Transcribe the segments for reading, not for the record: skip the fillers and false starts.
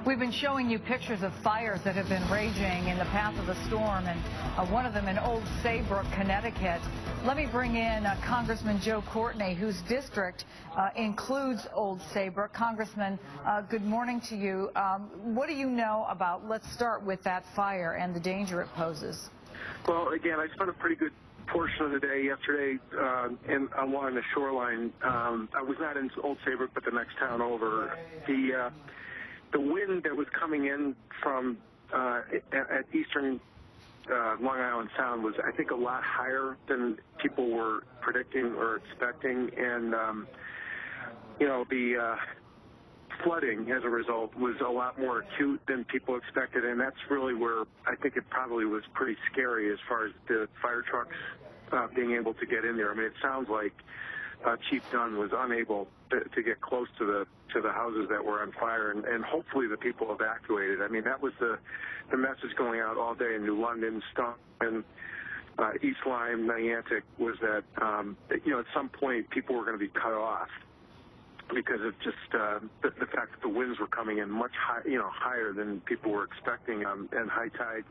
We've been showing you pictures of fires that have been raging in the path of the storm, and one of them in Old Saybrook, Connecticut. Let me bring in Congressman Joe Courtney, whose district includes Old Saybrook. Congressman, good morning to you. What do you know about, let's start with that fire and the danger it poses? Well, again, I spent a pretty good portion of the day yesterday along the shoreline. I was not in Old Saybrook, but the next town over. The wind that was coming in from at eastern Long Island Sound was, I think, a lot higher than people were predicting or expecting, and the flooding as a result was a lot more acute than people expected, and that's really where I think it probably was pretty scary as far as the fire trucks being able to get in there. I mean, it sounds like Chief Dunn was unable to get close to the houses that were on fire, and hopefully the people evacuated. I mean, that was the message going out all day in New London, Stoneham, East Lyme, Niantic, was that at some point people were going to be cut off because of just the fact that the winds were coming in much higher than people were expecting, and high tide,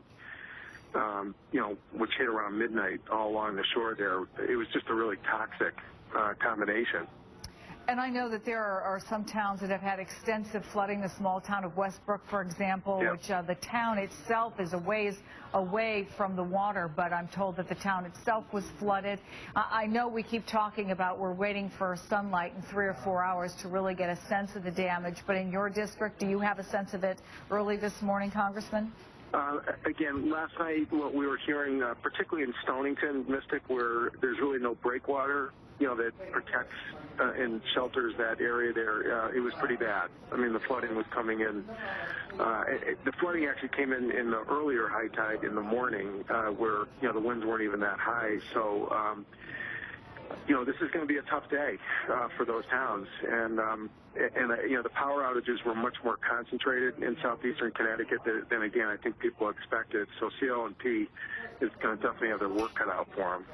which hit around midnight all along the shore there. It was just a really toxic combination. And I know that there are some towns that have had extensive flooding. The small town of Westbrook, for example, yeah. which the town itself is a ways away from the water, but I'm told that the town itself was flooded. I know we keep talking about we're waiting for sunlight in 3 or 4 hours to really get a sense of the damage, but in your district, do you have a sense of it early this morning, Congressman? Again, last night, what we were hearing, particularly in Stonington, Mystic, where there's really no breakwater, that protects and shelters that area there, it was pretty bad. I mean, the flooding was coming in. The flooding actually came in the earlier high tide in the morning, where, the winds weren't even that high. So, this is going to be a tough day for those towns. And the power outages were much more concentrated in southeastern Connecticut than again, I think people expected. So CL&P is going to definitely have their work cut out for them.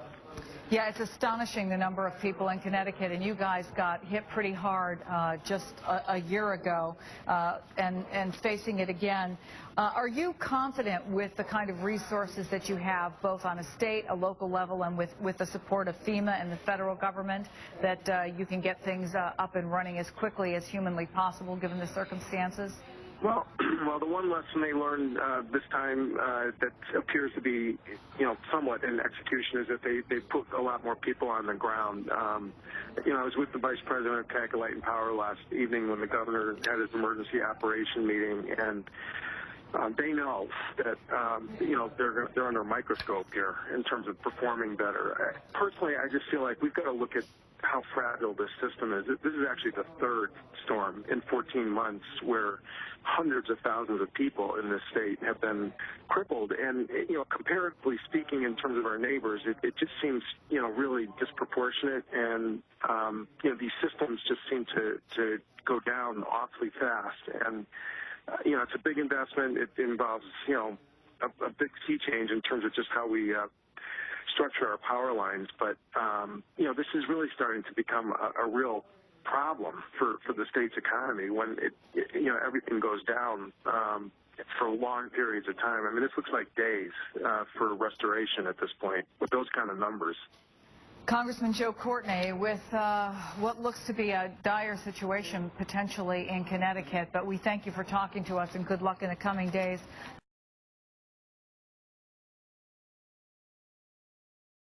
Yeah, it's astonishing the number of people in Connecticut, and you guys got hit pretty hard just a year ago and facing it again. Are you confident with the kind of resources that you have, both on a state, a local level, and with the support of FEMA and the federal government, that you can get things up and running as quickly as humanly possible given the circumstances? Well, the one lesson they learned this time that appears to be, somewhat in execution is that they put a lot more people on the ground. I was with the Vice President of Connecticut Light and Power last evening when the governor had his emergency operation meeting, and they know that, they're under a microscope here in terms of performing better. Personally, I just feel like we've got to look at how fragile this system is. This is actually the third storm in 14 months where hundreds of thousands of people in this state have been crippled. And, comparatively speaking, in terms of our neighbors, it just seems, really disproportionate. And, these systems just seem to go down awfully fast. And, it's a big investment. It involves, a big sea change in terms of just how we structure our power lines, but this is really starting to become a real problem for the state's economy when everything goes down for long periods of time. I mean, this looks like days for restoration at this point with those kind of numbers. Congressman Joe Courtney, with what looks to be a dire situation potentially in Connecticut, but we thank you for talking to us, and good luck in the coming days.